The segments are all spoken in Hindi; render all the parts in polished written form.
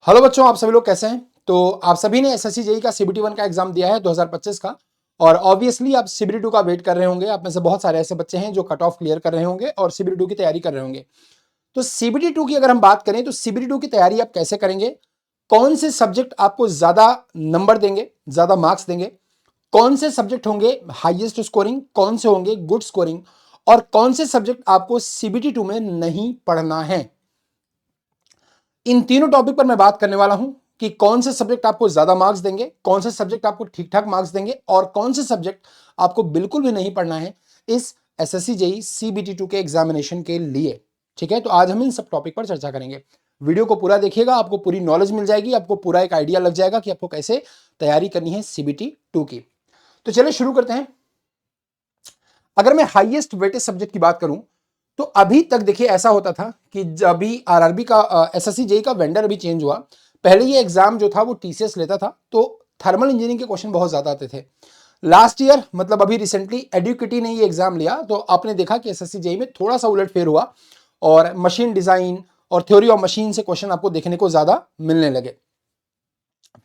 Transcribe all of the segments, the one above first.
हेलो बच्चों, आप सभी लोग कैसे हैं। तो आप सभी ने एसएससी जेईई का सीबीटी 1 का एग्जाम दिया है 2025 का। और ऑब्वियसली आप सीबीटी 2 का वेट कर रहे होंगे। आप में से बहुत सारे ऐसे बच्चे हैं जो कट ऑफ क्लियर कर रहे होंगे और सीबीटी 2 की तैयारी कर रहे होंगे। तो सीबीटी 2 की अगर हम बात करें तो सीबीटी 2 की तैयारी आप कैसे करेंगे, कौन से सब्जेक्ट आपको ज्यादा नंबर देंगे, ज्यादा मार्क्स देंगे, कौन से सब्जेक्ट होंगे हाईएस्ट स्कोरिंग, कौन से होंगे गुड स्कोरिंग, और कौन से सब्जेक्ट आपको सीबीटी 2 में नहीं पढ़ना है, इन तीनों टॉपिक पर मैं बात करने वाला हूं कि कौन से सब्जेक्ट आपको ज्यादा मार्क्स देंगे, कौन से सब्जेक्ट आपको ठीक ठाक मार्क्स देंगे, और कौन से सब्जेक्ट आपको बिल्कुल भी नहीं पढ़ना है इस एसएससी जेईई सीबीटी 2 के एग्जामिनेशन के लिए। ठीक है, तो आज हम इन सब टॉपिक पर चर्चा करेंगे। वीडियो को पूरा देखिएगा, आपको पूरी नॉलेज मिल जाएगी, आपको पूरा एक आइडिया लग जाएगा कि आपको कैसे तैयारी करनी है सीबीटी 2 की। तो चलिए शुरू करते हैं। अगर मैं हाईएस्ट वेटेज सब्जेक्ट की बात करूं तो अभी तक देखिए ऐसा होता था कि जब भी आरआरबी का एसएससी जेईई का वेंडर अभी चेंज हुआ, पहले ये एग्जाम जो था वो टीसीएस लेता था, तो थर्मल इंजीनियरिंग के क्वेश्चन बहुत ज्यादा आते थे। लास्ट ईयर मतलब अभी रिसेंटली एडुकेटी ने ये एग्जाम लिया, तो आपने देखा कि एसएससी जेईई में थोड़ा सा उलटफेर हुआ और मशीन डिजाइन और थ्योरी ऑफ मशीन से क्वेश्चन आपको देखने को ज्यादा मिलने लगे।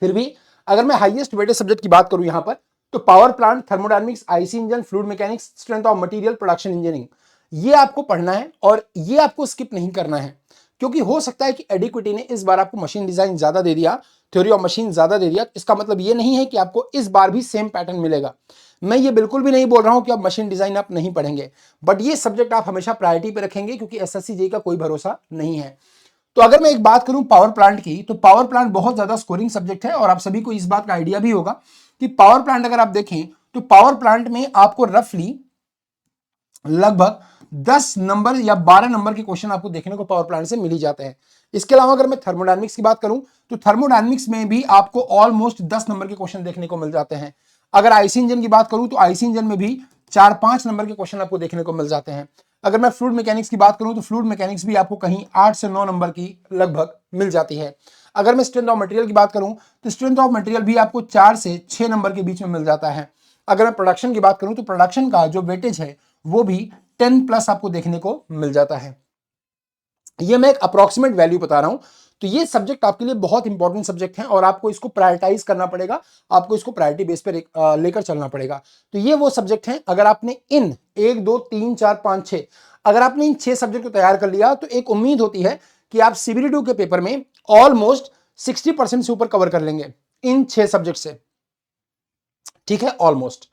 फिर भी अगर मैं हाईएस्ट वेटेज सब्जेक्ट की बात करूं यहां पर, तो power plant, thermodynamics, IC engine, fluid mechanics, strength of material, production engineering, ये आपको पढ़ना है और ये आपको स्किप नहीं करना है। क्योंकि हो सकता है कि एडिक्विटी ने इस बार आपको मशीन डिजाइन ज्यादा दे दिया, थ्योरी ऑफ मशीन ज्यादा दे दिया, इसका मतलब ये नहीं है कि आपको इस बार भी सेम पैटर्न मिलेगा। मैं ये बिल्कुल भी नहीं बोल रहा हूं कि आप मशीन डिजाइन आप नहीं पढ़ेंगे, बट ये सब्जेक्ट आप हमेशा प्रायोरिटी पे रखेंगे क्योंकि एसएससी जेईई का कोई भरोसा नहीं है। तो अगर मैं एक बात करूं पावर प्लांट की, तो पावर प्लांट बहुत ज्यादा स्कोरिंग सब्जेक्ट है और आप सभी को इस बात का आइडिया भी होगा कि पावर प्लांट अगर आप देखें तो पावर प्लांट में आपको रफली लगभग 10 नंबर या 12 नंबर के क्वेश्चन आपको देखने को पावर प्लांट से मिल ही जाते हैं। इसके अलावा अगर मैं थर्मोडायनेमिक्स की बात करूं तो थर्मोडायनेमिक्स में भी आपको ऑलमोस्ट 10 नंबर के क्वेश्चन देखने को मिल जाते हैं। अगर आईसी इंजन की बात करूं तो आईसी इंजन में भी 4-5 नंबर के क्वेश्चन आपको देखने को मिल जाते हैं। अगर मैं फ्लूइड मैकेनिक्स की बात करूं तो फ्लूइड मैकेनिक्स भी आपको कहीं 8 से 9 नंबर की लगभग मिल जाती है। अगर मैं स्ट्रेंथ ऑफ मटेरियल की बात करूं तो स्ट्रेंथ ऑफ मटेरियल भी आपको 4 से 6 नंबर के बीच में मिल जाता है। अगर मैं प्रोडक्शन की बात करूं तो प्रोडक्शन का जो वेटेज है वो भी 10 प्लस आपको देखने को मिल जाता है। ये मैं एक अप्रोक्सीमेट वैल्यू बता रहा हूं। तो ये सब्जेक्ट आपके लिए बहुत इंपॉर्टेंट सब्जेक्ट है और आपको इसको प्रायोरिटाइज करना पड़ेगा, आपको इसको प्रायोरिटी बेस पे लेकर चलना पड़ेगा। तो ये वो सब्जेक्ट हैं, अगर आपने इन 1 2 3 4 5 6 अगर आपने इन 6 सब्जेक्ट को तैयार कर लिया तो एक उम्मीद होती है कि आप सीबीटी 2 के पेपर में ऑलमोस्ट 60% से ऊपर कवर कर लेंगे इन 6 सब्जेक्ट से। ठीक है, ऑलमोस्ट।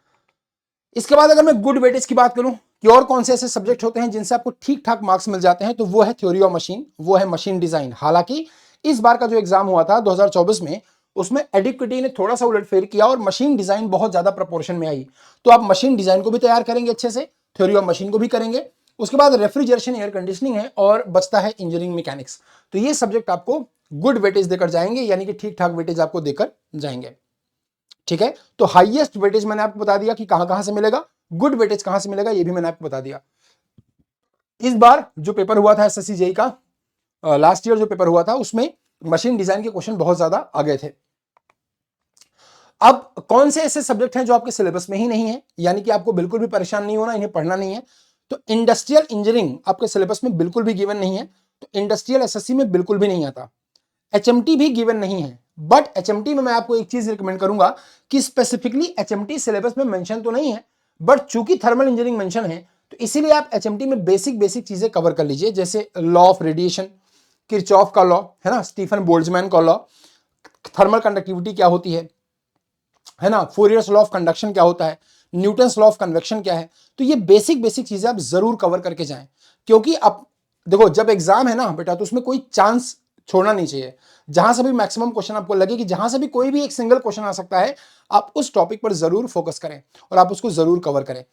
इसके बाद अगर मैं गुड वेटेज की बात करूं कि और कौन से ऐसे सब्जेक्ट होते हैं जिनसे आपको ठीक ठाक मार्क्स मिल जाते हैं, तो वो है थ्योरी ऑफ मशीन, वो है मशीन डिजाइन। हालांकि इस बार का जो एग्जाम हुआ था 2024 में, उसमें एडिक्विटी ने थोड़ा सा उलटफेर किया और मशीन डिजाइन बहुत ज्यादा प्रपोर्शन में आई। तो आप मशीन डिजाइन को भी तैयार करेंगे अच्छे से, थ्योरी ऑफ मशीन को भी करेंगे। उसके बाद रेफ्रिजरेशन, एयर कंडीशनिंग है और बचता है इंजीनियरिंग मैकेनिक्स। तो ये सब्जेक्ट आपको गुड वेटेज देकर जाएंगे, यानी कि ठीक ठाक वेटेज आपको देकर जाएंगे। ठीक है, तो हाईएस्ट वेटेज मैंने आपको बता दिया कि कहां कहां से मिलेगा, गुड वेटेज कहां से मिलेगा ये भी मैंने आपको बता दिया। इस बार जो पेपर हुआ था एसएससी जेईई का, लास्ट ईयर जो पेपर हुआ था, उसमें मशीन डिजाइन के क्वेश्चन बहुत ज्यादा आ गए थे। अब कौन से ऐसे सब्जेक्ट हैं जो आपके सिलेबस में ही नहीं है, यानी कि आपको बिल्कुल भी परेशान नहीं होना, इन्हें पढ़ना नहीं है। तो इंडस्ट्रियल इंजीनियरिंग आपके सिलेबस में बिल्कुल भी गिवन नहीं है, तो इंडस्ट्रियल एसएससी में बिल्कुल भी नहीं आता। एचएमटी भी गिवन नहीं है, बट एचएमटी में मैं आपको एक चीज रिकमेंड करूंगा कि स्पेसिफिकली एचएमटी सिलेबस में मेंशन तो नहीं है, बट चूंकि थर्मल इंजीनियरिंग मेंशन है तो इसीलिए आप एचएमटी में बेसिक बेसिक चीजें कवर कर लीजिए, जैसे लॉ ऑफ रेडिएशन, किरचॉफ का लॉ है ना, स्टीफन बोल्ट्जमैन का लॉ, थर्मल कंडक्टिविटी क्या होती है ना, फोरियर्स लॉ ऑफ कंडक्शन क्या होता है, न्यूटन्स लॉ ऑफ कन्वेक्शन क्या है। तो ये बेसिक बेसिक चीजें आप जरूर कवर करके जाएं, क्योंकि आप देखो जब एग्जाम है ना बेटा, तो उसमें कोई चांस छोड़ना नहीं चाहिए। जहां से भी मैक्सिमम क्वेश्चन आपको लगे कि जहां से भी कोई भी एक सिंगल क्वेश्चन आ सकता है, आप उस टॉपिक पर जरूर फोकस करें और आप उसको जरूर कवर करें।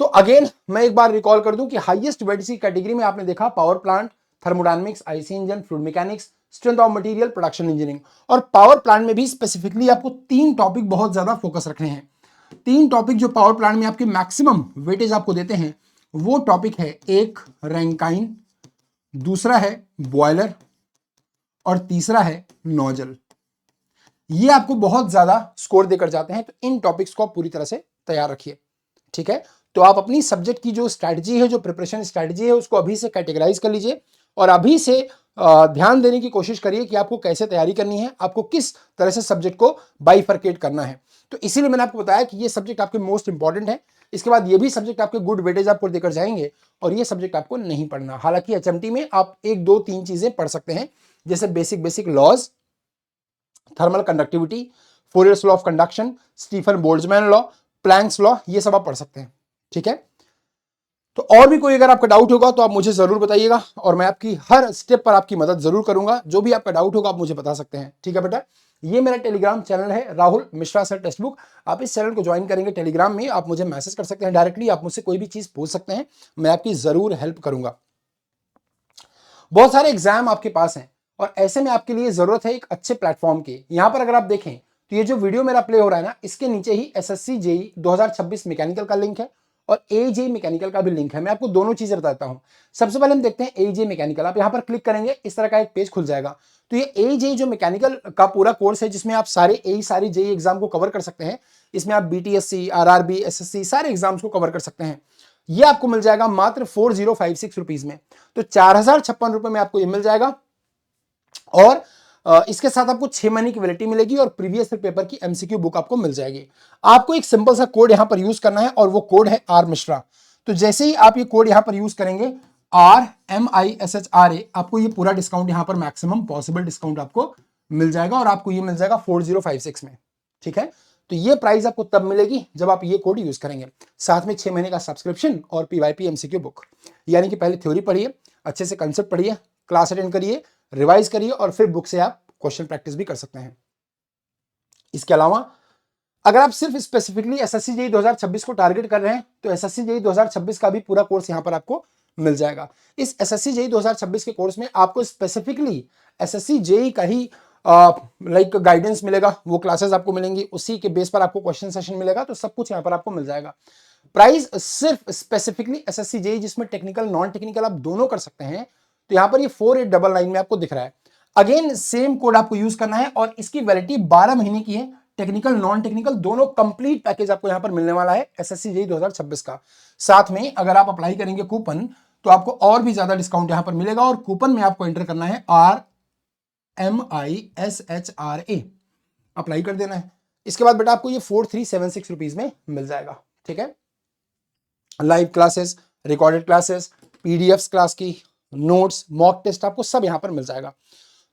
तो अगेन मैं एक बार रिकॉल कर दूं कि हाईएस्ट वेटेज की कैटेगरी में आपने देखा power plant, thermodynamics, IC engine, fluid mechanics, strength of material, production engineering. और पावर प्लांट में भी स्पेसिफिकली आपको 3 टॉपिक बहुत ज्यादा फोकस रखने हैं। 3 टॉपिक जो पावर प्लांट में आपके मैक्सिमम वेटेज आपको देते हैं, वो टॉपिक है, एक रैंकाइन, दूसरा है बॉयलर और तीसरा है नोजल। ये आपको बहुत ज्यादा स्कोर देकर जाते हैं, तो इन टॉपिक्स को आप पूरी तरह से तैयार रखिए। ठीक है, तो आप अपनी सब्जेक्ट की जो स्ट्रैटेजी है, जो प्रिपरेशन स्ट्रैटेजी है, उसको अभी से कैटेगराइज कर लीजिए और अभी से ध्यान देने की कोशिश करिए कि आपको कैसे तैयारी करनी है, आपको किस तरह से सब्जेक्ट को बाइफरकेट करना है। तो इसीलिए मैंने आपको बताया कि ये सब्जेक्ट आपके मोस्ट इंपॉर्टेंट है। इसके बाद ये भी सब्जेक्ट आपके गुड वेटेज आपको देकर जाएंगे और ये सब्जेक्ट आपको नहीं पढ़ना। हालांकि एचएमटी में आप 1 2 3 चीजें पढ़ सकते हैं, जैसे basic laws, thermal conductivity, Fourier's law of conduction, Stefan Boltzmann law, Planck's law, ये सब आप पढ़ सकते हैं। ठीक है, तो और भी कोई अगर आपका डाउट होगा तो आप मुझे जरूर बताइएगा और मैं आपकी हर स्टेप पर आपकी मदद जरूर करूंगा। जो भी आपका डाउट होगा आप मुझे बता सकते हैं। ठीक है बेटा, ये मेरा टेलीग्राम चैनल है Rahul Mishra sir text book. आप इस चैनल को ज्वाइन करेंगे टेलीग्राम में, आप मुझे मैसेज कर सकते हैं डायरेक्टली, आप मुझसे कोई भी चीज पूछ सकते हैं, मैं आपकी जरूर हेल्प करूंगा। बहुत सारे एग्जाम आपके पास हैं और ऐसे में आपके लिए जरूरत है एक अच्छे प्लेटफॉर्म की। यहां पर अगर आप देखें तो ये जो वीडियो मेरा प्ले हो रहा है ना, इसके नीचे ही एसएससी जेई 2026 मैकेनिकल का लिंक है और एजेई मैकेनिकल का भी लिंक है। मैं आपको दोनों चीजें बताता हूं। सबसे पहले हम देखते हैं एजेई मैकेनिकल। आप यहां पर क्लिक करेंगे, इस तरह का एक पेज खुल जाएगा। तो ये एजेई जो मैकेनिकल का पूरा कोर्स है, जिसमें आप सारे जेई एग्जाम को कवर कर सकते हैं। इसमें आप बीटीएससी, आरआरबी, एसएससी सारे एग्जाम्स को कवर कर सकते हैं। ये आपको मिल जाएगा मात्र 4056 रुपीज में। तो 4056 रुपए में आपको ये मिल जाएगा और इसके साथ आपको 6 महीने की वैलिडिटी मिलेगी और प्रीवियस पेपर की एमसीक्यू बुक आपको मिल जाएगी। आपको एक सिंपल सा कोड यहां पर यूज करना है और वो कोड है आर मिश्रा। तो जैसे ही आप ये कोड यहां पर यूज करेंगे RMISHRA, आपको ये पूरा डिस्काउंट यहां पर मैक्सिमम पॉसिबल डिस्काउंट आपको मिल जाएगा और आपको ये मिल जाएगा 4056 में। ठीक है, तो ये प्राइस आपको तब मिलेगी जब आप ये कोड यूज करेंगे। साथ में 6 महीने का सब्सक्रिप्शन और PYP MCQ बुक। यानी कि पहले थ्योरी पढ़िए, अच्छे से कंसेप्ट पढ़िए, क्लास अटेंड करिए, रिवाइज करिए और फिर बुक से आप क्वेश्चन प्रैक्टिस भी कर सकते हैं। इसके अलावा अगर आप सिर्फ स्पेसिफिकली एसएससी जेईई 2026 को टारगेट कर रहे हैं तो एसएससी जेईई 2026 का भी पूरा कोर्स यहां पर आपको मिल जाएगा। इस एसएससी जेईई 2026 के कोर्स में आपको स्पेसिफिकली एसएससी जेईई का ही लाइक गाइडेंस मिलेगा, वो क्लासेस आपको मिलेंगी, उसी के बेस पर आपको क्वेश्चन सेशन मिलेगा। तो सब कुछ यहां पर आपको मिल जाएगा। प्राइस सिर्फ स्पेसिफिकली एसएससी जेईई, जिसमें टेक्निकल नॉन टेक्निकल आप दोनों कर सकते हैं, तो यहां पर ये 4899 में आपको दिख रहा है। अगेन सेम कोड आपको यूज करना है और इसकी वैलिडिटी 12 महीने की है। टेक्निकल नॉन टेक्निकल दोनों कंप्लीट पैकेज आपको यहां पर मिलने वाला है एसएससी जेईई 2026 का। साथ में अगर आप अप्लाई करेंगे कूपन तो आपको और भी ज्यादा डिस्काउंट यहां पर मिलेगा और कूपन में आपको एंटर करना है RMISHRA, अप्लाई कर देना है। इसके बाद बेटा आपको ये 4376 रुपीज में मिल जाएगा। ठीक है, live classes, recorded classes, PDFs class की, नोट्स, मॉक टेस्ट, आपको सब यहां पर मिल जाएगा।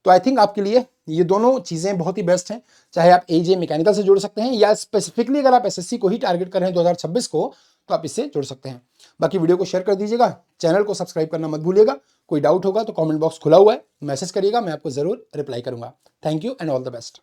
तो आई थिंक आपके लिए ये दोनों चीजें बहुत ही बेस्ट हैं। चाहे आप एजे मैकेनिकल से जुड़ सकते हैं या स्पेसिफिकली अगर आप एसएससी को ही टारगेट कर रहे हैं 2026 को, तो आप इससे जुड़ सकते हैं। बाकी वीडियो को शेयर कर दीजिएगा, चैनल को सब्सक्राइब करना मत भूलिएगा। कोई डाउट होगा तो कमेंट बॉक्स खुला हुआ है, मैसेज करिएगा, मैं आपको जरूर रिप्लाई करूंगा। Thank you and all the best.